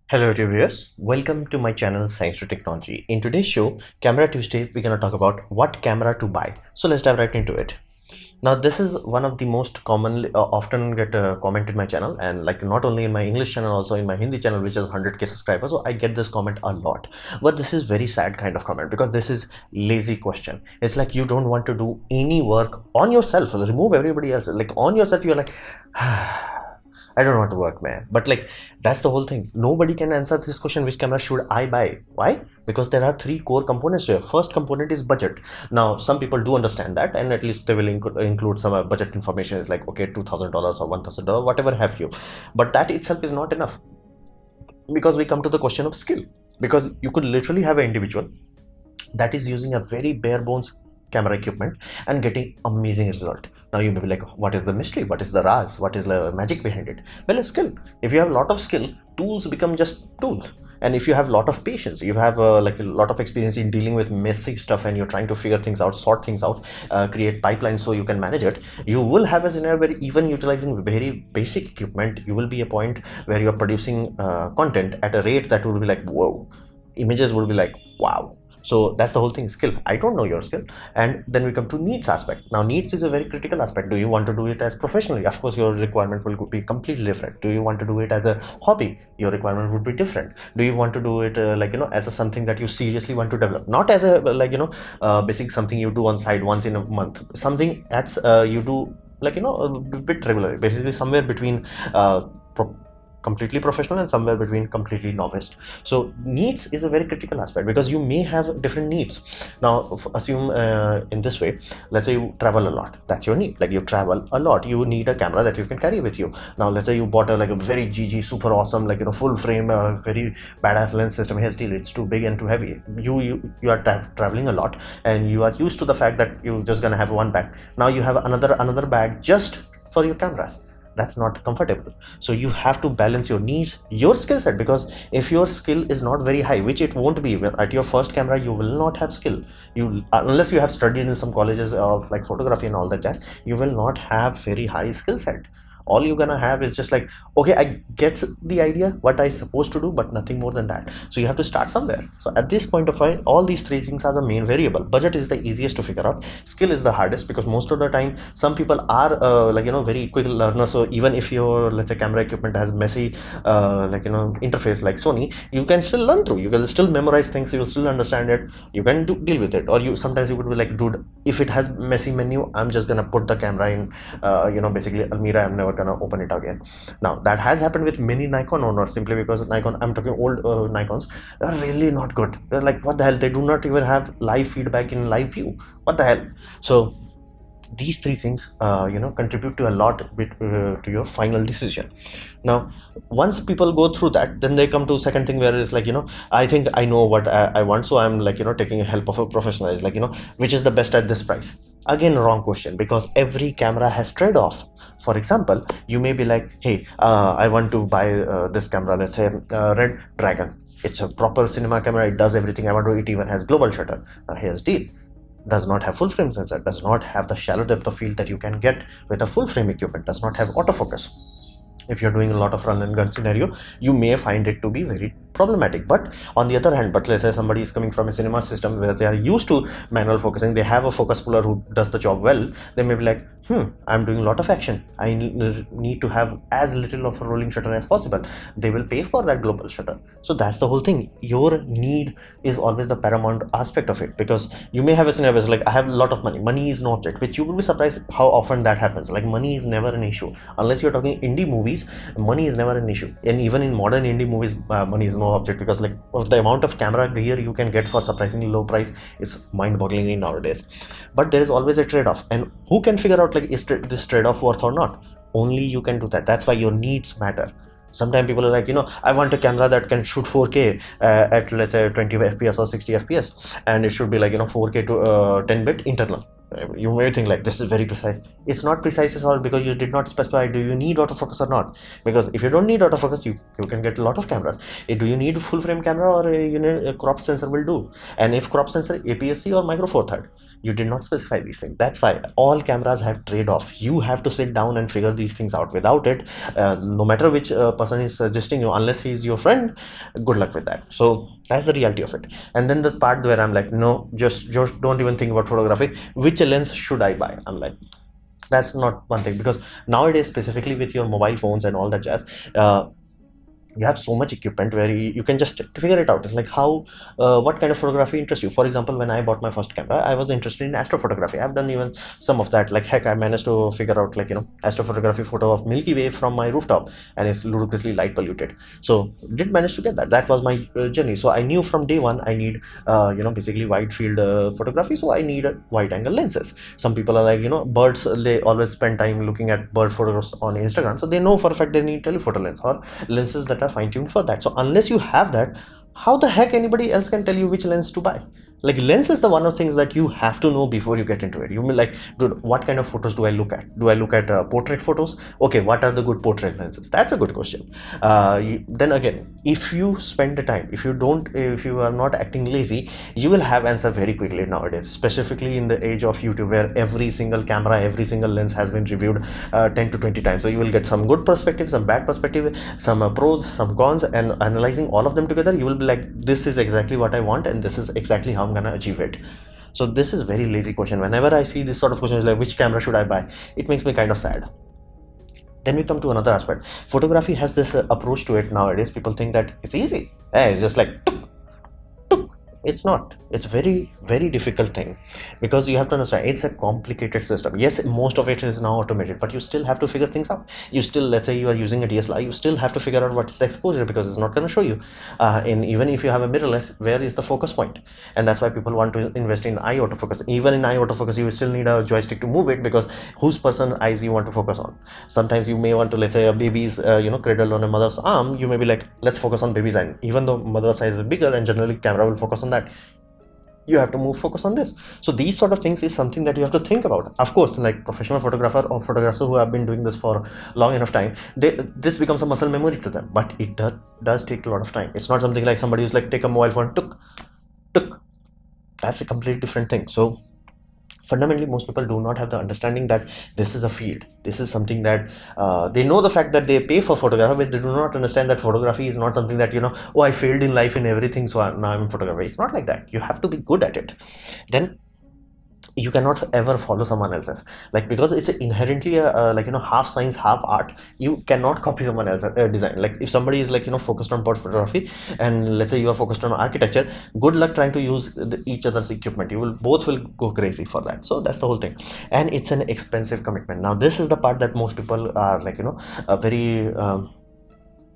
Hello viewers, welcome to my channel Science to Technology. In today's show, Camera Tuesday, we're gonna talk about what camera to buy. So let's dive right into it. Now this is one of the most commonly often get comment in my channel, and like not only in my English channel, also in my Hindi channel, which is 100k subscribers. So I get this comment a lot, but this is very sad kind of comment because this is lazy question. It's like you don't want to do any work on yourself, remove everybody else, like on yourself. You're like I don't want to work, man. But like, that's the whole thing. Nobody can answer this question, which camera should I buy? Why? Because there are three core components here. First component is budget. Now, some people do understand that, and at least they will include some budget information. It's like, okay, $2,000 or $1,000, whatever have you. But that itself is not enough, because we come to the question of skill. Because you could literally have an individual that is using a very bare bones camera equipment and getting amazing result. Now you may be like, what is the mystery? What is the raz? What is the magic behind it? Well, it's skill. If you have a lot of skill, tools become just tools. And if you have a lot of patience, you have like a lot of experience in dealing with messy stuff, and you're trying to figure things out, sort things out, create pipelines so you can manage it, you will have a scenario where even utilizing very basic equipment, you will be a point where you're producing content at a rate that will be like, whoa. Images will be like, wow. So that's the whole thing. Skill. I don't know your skill. And then we come to needs aspect. Now needs is a very critical aspect. Do you want to do it as professionally? Of course your requirement will be completely different. Do you want to do it as a hobby? Your requirement would be different. Do you want to do it as a something that you seriously want to develop, not as a basic something you do on side once in a month, something that's you do a bit regularly, basically somewhere between completely professional and somewhere between completely novice. So needs is a very critical aspect, because you may have different needs. Now assume in this way, let's say you travel a lot. That's your need. Like you travel a lot, you need a camera that you can carry with you. Now let's say you bought a very GG super awesome full frame very badass lens system. Here still it's too big and too heavy. You are traveling a lot, and you are used to the fact that you're just gonna have one bag. Now you have another bag just for your cameras. That's not comfortable. So you have to balance your needs, your skill set, because if your skill is not very high, which it won't be at your first camera, you will not have skill. You, unless you have studied in some colleges of like photography and all that jazz, you will not have very high skill set. All you're gonna have is just like, okay, I get the idea what I supposed to do, but nothing more than that. So you have to start somewhere. So at this point of time, all these three things are the main variable. Budget is the easiest to figure out. Skill is the hardest, because most of the time some people are very quick learners. So even if your, let's say, camera equipment has messy interface like Sony, you can still learn through. You will still memorize things. You will still understand it. You can deal with it. Or you sometimes you would be like, dude, if it has messy menu, I'm just gonna put the camera in basically Almira. I'm never gonna open it again. Now that has happened with many Nikon owners, simply because Nikon, I'm talking old Nikons, they're really not good. They're like, what the hell, they do not even have live feedback in live view. What the hell? So these three things contribute to a lot to your final decision. Now once people go through that, then they come to second thing, where it's like, I think I know what I want, so I'm taking help of a professional. It's like, which is the best at this price? Again, wrong question, because every camera has trade-off. For example, you may be like, hey, I want to buy this camera, let's say Red Dragon. It's a proper cinema camera, it does everything I want to. It even has global shutter. Now here's the deal: does not have full frame sensor, does not have the shallow depth of field that you can get with a full frame equipment, does not have autofocus. If you're doing a lot of run and gun scenario, you may find it to be very problematic. But on the other hand, let's say somebody is coming from a cinema system where they are used to manual focusing, they have a focus puller who does the job well, they may be like, I'm doing a lot of action, I need to have as little of a rolling shutter as possible. They will pay for that global shutter. So that's the whole thing. Your need is always the paramount aspect of it, because you may have a scenario like, I have a lot of money. Money is no object, which you will be surprised how often that happens. Like, money is never an issue. Unless you're talking indie movies, money is never an issue. And even in modern indie movies, money is no object, because like the amount of camera gear you can get for surprisingly low price is mind-bogglingly nowadays. But there is always a trade-off, and who can figure out like, is this trade-off worth or not? Only you can do that. That's why your needs matter. Sometimes people are like, I want a camera that can shoot 4K at, let's say, 20 FPS or 60 FPS, and it should be like 4K to 10 bit internal. You may think like, this is very precise. It's not precise at all, because you did not specify, do you need autofocus or not? Because if you don't need autofocus, you can get a lot of cameras. Do you need a full frame camera, or a crop sensor will do? And if crop sensor, APS-C or micro four third? You did not specify these things. That's why all cameras have trade-off. You have to sit down and figure these things out. Without it, no matter which person is suggesting you, unless he's your friend, good luck with that. So that's the reality of it. And then the part where I'm like, no, just don't even think about photography. Which lens should I buy? I'm like, that's not one thing, because nowadays, specifically with your mobile phones and all that jazz, you have so much equipment where you can just figure it out. It's like how what kind of photography interests you. For example, when I bought my first camera, I was interested in astrophotography. I've done even some of that. Like, heck, I managed to figure out, like, astrophotography photo of Milky Way from my rooftop, and it's ludicrously light polluted. So did manage to get that was my journey. So I knew from day one I need basically wide field photography, so I need wide angle lenses. Some people are like, birds, they always spend time looking at bird photos on Instagram, so they know for a fact they need telephoto lens or lenses that are fine-tuned for that. So unless you have that, how the heck anybody else can tell you which lens to buy? Like, lens is the one of things that you have to know before you get into it. You mean, like, dude, what kind of photos do I look at? Do I look at portrait photos? Okay, what are the good portrait lenses? That's a good question. Then again, if you spend the time, if you are not acting lazy, you will have answer very quickly nowadays, specifically in the age of YouTube, where every single camera, every single lens has been reviewed 10 to 20 times. So you will get some good perspective, some bad perspective, some pros, some cons, and analyzing all of them together, you will be like, this is exactly what I want, and this is exactly how I'm gonna achieve it. So this is very lazy question. Whenever I see this sort of questions like which camera should I buy, it makes me kind of sad. Then we come to another aspect. Photography has this approach to it nowadays. People think that it's easy. It's just like tuk, tuk. It's not. It's very, very difficult thing, because you have to understand it's a complicated system. Yes, most of it is now automated, but you still have to figure things out. You still, let's say you are using a DSLR, you still have to figure out what is the exposure, because it's not going to show you. And even if you have a mirrorless, where is the focus point? And that's why people want to invest in eye autofocus. Even in eye autofocus, you still need a joystick to move it, because whose person eyes you want to focus on. Sometimes you may want to, let's say a baby's cradled on a mother's arm, you may be like, let's focus on baby's eye, even though mother's size is bigger, and generally camera will focus on that. You have to move focus on this. So these sort of things is something that you have to think about. Of course, like professional photographer or photographers who have been doing this for long enough time, this becomes a muscle memory to them, but it does take a lot of time. It's not something like somebody who's like, take a mobile phone, tuk. That's a completely different thing. So fundamentally, most people do not have the understanding that this is a field. This is something that they know the fact that they pay for photography, but they do not understand that photography is not something that, oh, I failed in life in everything, so now I'm a photographer. It's not like that. You have to be good at it. Then you cannot ever follow someone else's, like, because it's inherently half science, half art. You cannot copy someone else's design. Like, if somebody is like focused on bird photography, and let's say you are focused on architecture, good luck trying to use each other's equipment. You will both will go crazy for that. So that's the whole thing, and it's an expensive commitment. Now this is the part that most people are like very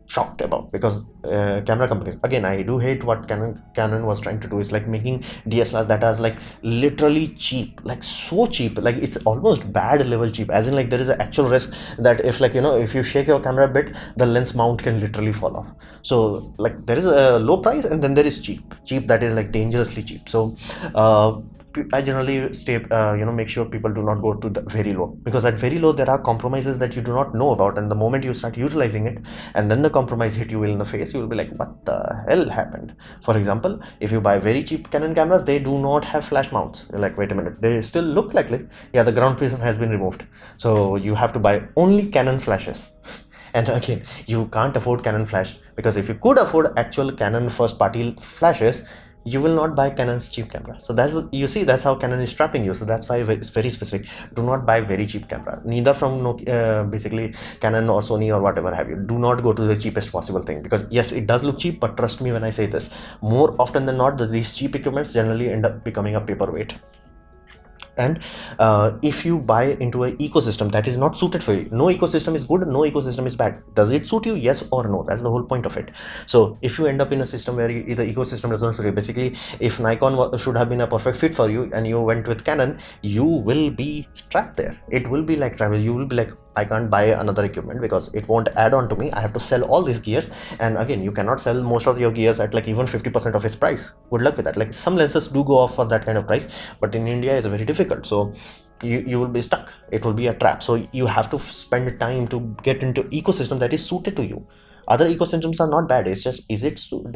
shocked about, because camera companies, again, I do hate what Canon was trying to do. Is like making DSLRs that are like literally cheap, like so cheap, like it's almost bad level cheap, as in like there is an actual risk that if if you shake your camera a bit, the lens mount can literally fall off. So like there is a low price, and then there is cheap that is like dangerously cheap. So I generally stay, make sure people do not go to the very low, because at very low there are compromises that you do not know about, and the moment you start utilizing it, and then the compromise hit you in the face, you will be like, what the hell happened? For example, if you buy very cheap Canon cameras, they do not have flash mounts. You're like, wait a minute, they still look like yeah, the ground prism has been removed, so you have to buy only Canon flashes. And again, you can't afford Canon flash, because if you could afford actual Canon first party flashes, you will not buy Canon's cheap camera. So that's how Canon is trapping you. So that's why it's very specific. Do not buy very cheap camera, neither from basically Canon or Sony or whatever have you. Do not go to the cheapest possible thing, because yes, it does look cheap, but trust me when I say this, more often than not, these cheap equipments generally end up becoming a paperweight. And if you buy into an ecosystem that is not suited for you, no ecosystem is good, no ecosystem is bad. Does it suit you? Yes or no? That's the whole point of it. So if you end up in a system where the ecosystem does not suit you, basically if Nikon should have been a perfect fit for you and you went with Canon, you will be trapped there. It will be like travel. You will be like, I can't buy another equipment because it won't add on to me. I have to sell all this gear, and again, you cannot sell most of your gears at like even 50% of its price. Good luck with that. Like, some lenses do go off for that kind of price, but in India it's very difficult. So you will be stuck. It will be a trap. So you have to spend time to get into ecosystem that is suited to you. Other ecosystems are not bad. It's just,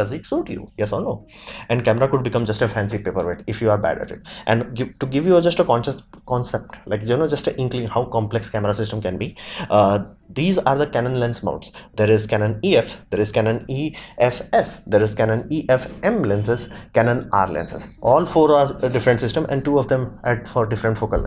does it suit you, yes or no? And camera could become just a fancy paperweight if you are bad at it. And to give you just a concept, like, just an inkling how complex camera system can be. These are the Canon lens mounts. There is Canon EF, there is Canon EFS, there is Canon EFM lenses, Canon R lenses. All four are a different system, and two of them for different focal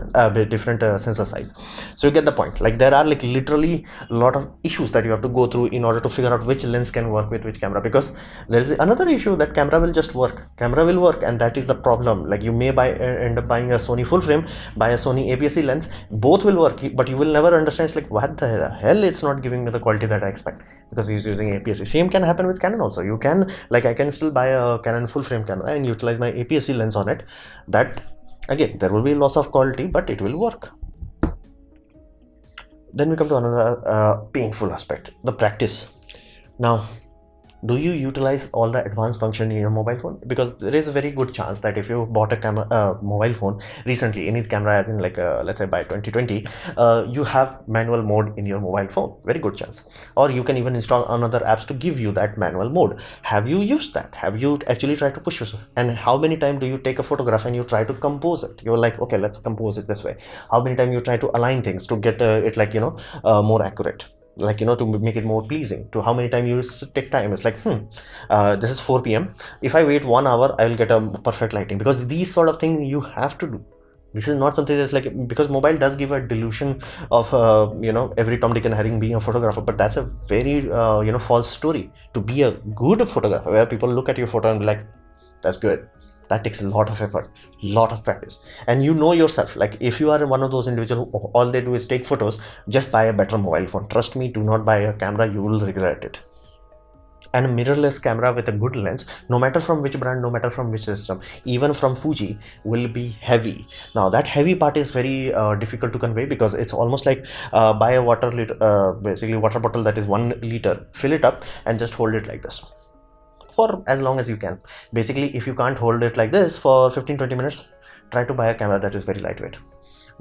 different sensor size. So you get the point. Like, there are like literally a lot of issues that you have to go through in order to figure out which lens can work with which camera, because there is another issue that camera will just work. Camera will work, and that is the problem. Like, you may end up buying a Sony full frame, buy a Sony APS-C lens, both will work, but you will never understand. It's like, what the hell, it's not giving me the quality that I expect, because he's using APS-C. Same can happen with Canon also. You can, like, I can still buy a Canon full frame camera and utilize my APS-C lens on it. That, again, there will be loss of quality, but it will work. Then we come to another painful aspect, the practice. Now, do you utilize all the advanced function in your mobile phone? Because there is a very good chance that if you bought a camera mobile phone recently, any camera, as in like let's say by 2020, you have manual mode in your mobile phone. Very good chance. Or you can even install another apps to give you that manual mode. Have you used that? Have you actually tried to push yourself? And how many times do you take a photograph and you try to compose it? You're like, okay, let's compose it this way. How many times you try to align things to get it, like, more accurate, like, to make it more pleasing? To how many times you take time? It's like, this is 4 p.m. if I wait 1 hour, I will get a perfect lighting. Because these sort of things you have to do. This is not something that's like, because mobile does give a delusion of every Tom, Dick and Harry being a photographer, but that's a very false story. To be a good photographer, where people look at your photo and be like, that's good, that takes a lot of effort, lot of practice. And you know yourself, like, if you are one of those individuals who all they do is take photos, just buy a better mobile phone. Trust me, do not buy a camera, you will regret it. And a mirrorless camera with a good lens, no matter from which brand, no matter from which system, even from Fuji, will be heavy. Now, that heavy part is very difficult to convey, because it's almost like buy a basically water bottle that is 1 liter, fill it up and just hold it like this for as long as you can. Basically, if you can't hold it like this for 15-20 minutes, try to buy a camera that is very lightweight.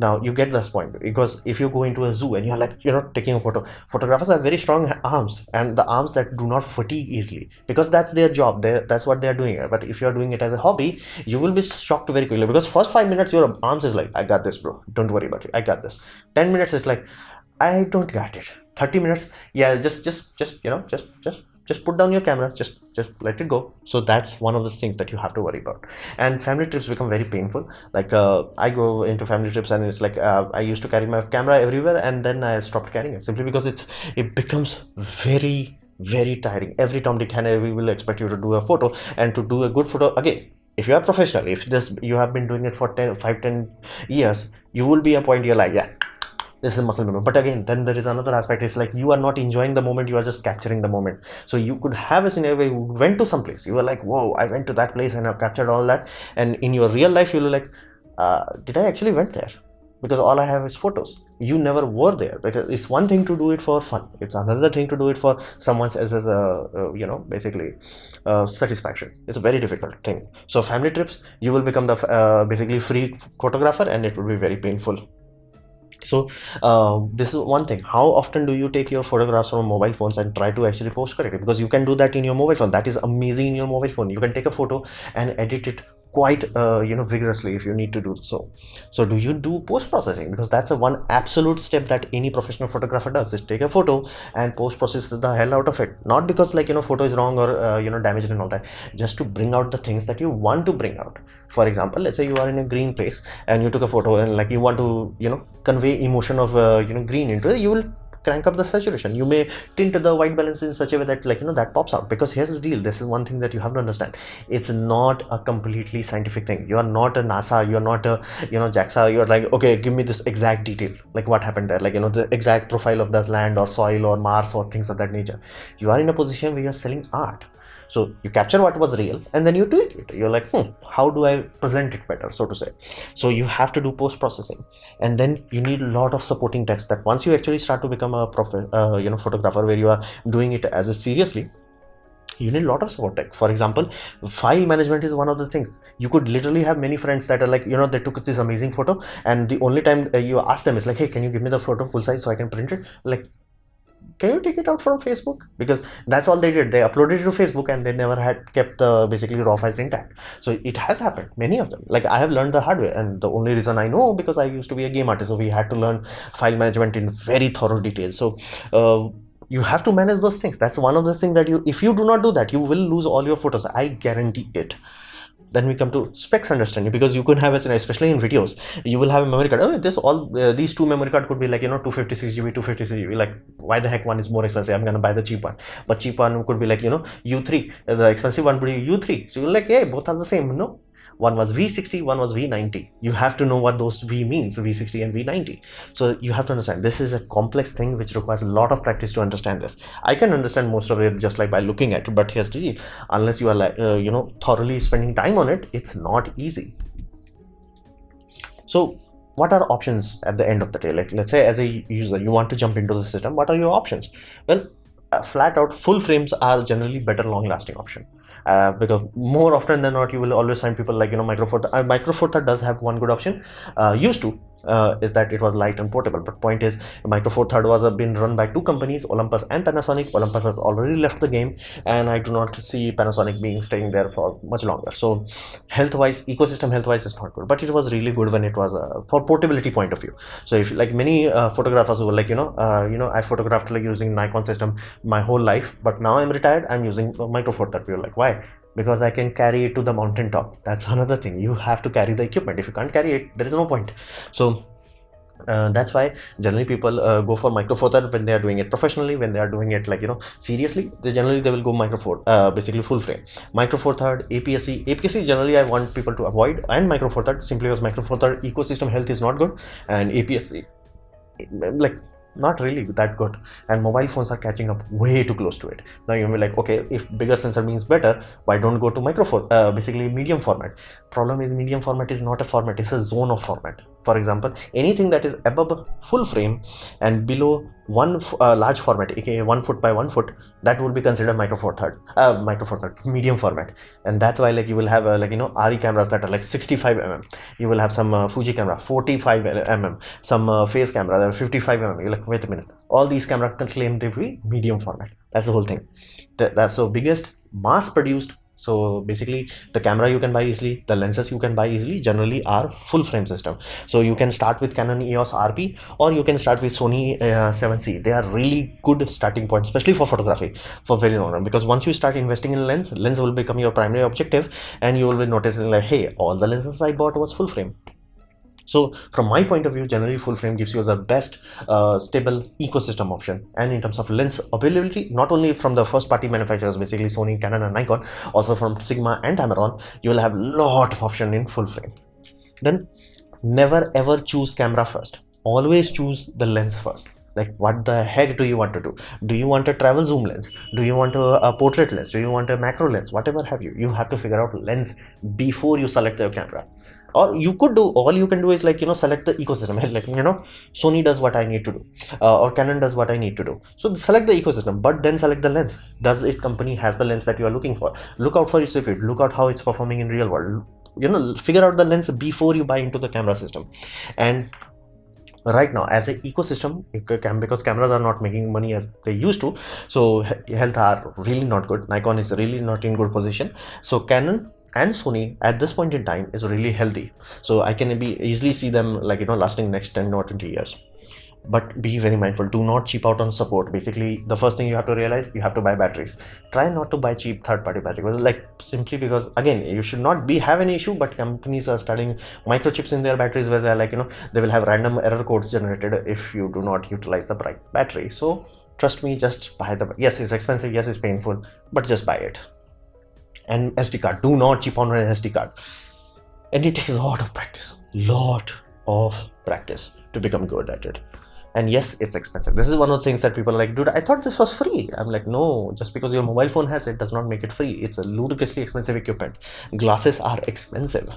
Now, you get this point, because if you go into a zoo and you're like, taking a photo, photographers have very strong arms, and the arms that do not fatigue easily, because that's their job. That's what they're doing. But if you're doing it as a hobby, you will be shocked very quickly, because first 5 minutes your arms is like, I got this, bro, don't worry about it, I got this. 10 minutes is like, I don't got it. 30 minutes, yeah, just put down your camera, just let it go. So that's one of the things that you have to worry about. And family trips become very painful. Like, I go into family trips, and it's like, I used to carry my camera everywhere, and then I stopped carrying it, simply because it becomes very, very tiring. Every Tom, Dick and Harry will expect you to do a photo, and to do a good photo, again, if you are professional, if you have been doing it for 5-10 years, you will be a point you're like, yeah, this is muscle memory. But again, then there is another aspect. It's like, you are not enjoying the moment, you are just capturing the moment. So you could have a scenario where you went to some place, you were like, whoa, I went to that place and I captured all that, and in your real life you're like, did I actually went there? Because all I have is photos. You never were there. Because it's one thing to do it for fun, it's another thing to do it for someone else as a basically satisfaction. It's a very difficult thing. So family trips, you will become the basically free photographer, and it will be very painful. So this is one thing. How often do you take your photographs from mobile phones and try to actually post correct it? Because you can do that in your mobile phone. That is amazing in your mobile phone. You can take a photo and edit it quite vigorously if you need to do so. So do you do post processing? Because that's a one absolute step that any professional photographer does, is take a photo and post process the hell out of it. Not because, like, photo is wrong or damaged and all that, just to bring out the things that you want to bring out. For example, let's say you are in a green place and you took a photo, and like, you want to convey emotion of green into it. You will crank up the saturation. You may tint the white balance in such a way that, like, that pops out. Because here's the deal, this is one thing that you have to understand, it's not a completely scientific thing. You are not a NASA, you're not a JAXA. You're like, okay, give me this exact detail, like what happened there, like the exact profile of the land or soil or Mars or things of that nature. You are in a position where you're selling art. So you capture what was real, and then you tweak it. You're like, how do I present it better, so to say? So you have to do post-processing, and then you need a lot of supporting text. That once you actually start to become a photographer, where you are doing it as a seriously, you need a lot of support tech. For example, file management is one of the things. You could literally have many friends that are like, they took this amazing photo, and the only time you ask them is like, hey, can you give me the photo full size so I can print it? Like, can you take it out from Facebook? Because that's all they did. They uploaded it to Facebook and they never had kept the basically raw files intact. So it has happened, many of them. Like I have learned the hard way, and the only reason I know because I used to be a game artist, so we had to learn file management in very thorough detail. So you have to manage those things. That's one of the things that if you do not do that, you will lose all your photos. I guarantee it. Then we come to specs understanding, because you could have especially in videos, you will have a memory card. Oh, this all these two memory card could be like 256 GB, 256 GB. Like, why the heck one is more expensive? I'm gonna buy the cheap one. But cheap one could be like U3. The expensive one would be U3. So you're like, hey, both are the same. No, one was V60, one was V90. You have to know what those V means, V60 and V90. So you have to understand, this is a complex thing which requires a lot of practice to understand this. I can understand most of it just like by looking at it, but here's the deal. Unless you are like thoroughly spending time on it, it's not easy. So what are options at the end of the day? Like, let's say as a user you want to jump into the system, what are your options? Well, flat out full frames are generally better long lasting option, because more often than not you will always find people like Micro Four Third. Micro Four Third does have one good option, used to, is that it was light and portable. But point is, Micro Four Third was been run by two companies, Olympus and Panasonic. Olympus has already left the game, and I do not see Panasonic being staying there for much longer. So health wise, ecosystem health wise is not good, but it was really good when it was for portability point of view. So if like many photographers who were like I photographed like using Nikon system my whole life, but now I'm retired, I'm using Micro Four Third. You're like, why? Because I can carry it to the mountain top. That's another thing. You have to carry the equipment. If you can't carry it, there is no point. So that's why generally people go for Micro Four Third when they are doing it professionally. When they are doing it like seriously, they will go Micro Four, basically full frame. Micro Four Third, APS-C generally I want people to avoid, and Micro Four Third simply because Micro Four Third ecosystem health is not good, and APS-C like not really that good, and mobile phones are catching up way too close to it. Now you'll be like, okay, if bigger sensor means better, why don't go to Micro Four, basically medium format? Problem is, medium format is not a format, it's a zone of format. For example, anything that is above full frame and below one large format, aka 1 foot by 1 foot, that would be considered Micro Four Third medium format. And that's why like you will have RE cameras that are like 65 mm. You will have some Fuji camera 45 mm, some face camera that are 55 mm. You're like, wait a minute, all these cameras can claim they be medium format. That's the whole thing. That's so biggest mass produced. So basically the camera you can buy easily, the lenses you can buy easily generally are full frame system. So you can start with Canon EOS RP, or you can start with Sony 7C. They are really good starting points, especially for photography, for very long run, because once you start investing in lens will become your primary objective, and you will be noticing like, hey, all the lenses I bought was full frame. So from my point of view, generally full frame gives you the best stable ecosystem option. And in terms of lens availability, not only from the first party manufacturers, basically Sony, Canon and Nikon, also from Sigma and Tamron, you will have lot of option in full frame. Then never ever choose camera first, always choose the lens first. Like, what the heck do you want to do? Do you want a travel zoom lens? Do you want a portrait lens? Do you want a macro lens? Whatever have you, you have to figure out lens before you select your camera. Or you could do, all you can do is like select the ecosystem. It's like Sony does what I need to do, or Canon does what I need to do. So select the ecosystem, but then select the lens. Does it company has the lens that you are looking for? Look out for its review, look out how it's performing in real world. Figure out the lens before you buy into the camera system. And right now as an ecosystem, because cameras are not making money as they used to, so health are really not good. Nikon is really not in good position. So Canon and Sony at this point in time is really healthy. So I can easily see them like lasting next 10 or 20 years. But be very mindful, do not cheap out on support. Basically the first thing you have to realize, you have to buy batteries. Try not to buy cheap third-party batteries, like simply because again you should not have an issue, but companies are starting microchips in their batteries where they're like they will have random error codes generated if you do not utilize the right battery. So trust me, just buy yes, it's expensive, yes, it's painful, but just buy it. And SD card, do not cheap on an SD card, and it takes a lot of practice to become good at it. And yes, it's expensive. This is one of the things that people are like, dude, I thought this was free. I'm like, no, just because your mobile phone has it does not make it free. It's a ludicrously expensive equipment. Glasses are expensive.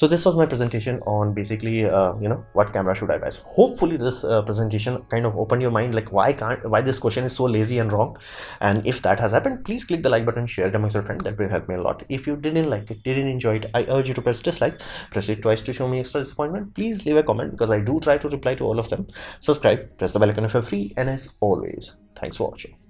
So this was my presentation on basically what camera should I buy. So hopefully this presentation kind of opened your mind, like why this question is so lazy and wrong. And if that has happened, please click the like button, share it amongst your friends. That will help me a lot. If you didn't like it, didn't enjoy it, I urge you to press dislike. Press it twice to show me extra disappointment. Please leave a comment because I do try to reply to all of them. Subscribe, press the bell icon if you're free, and as always, thanks for watching.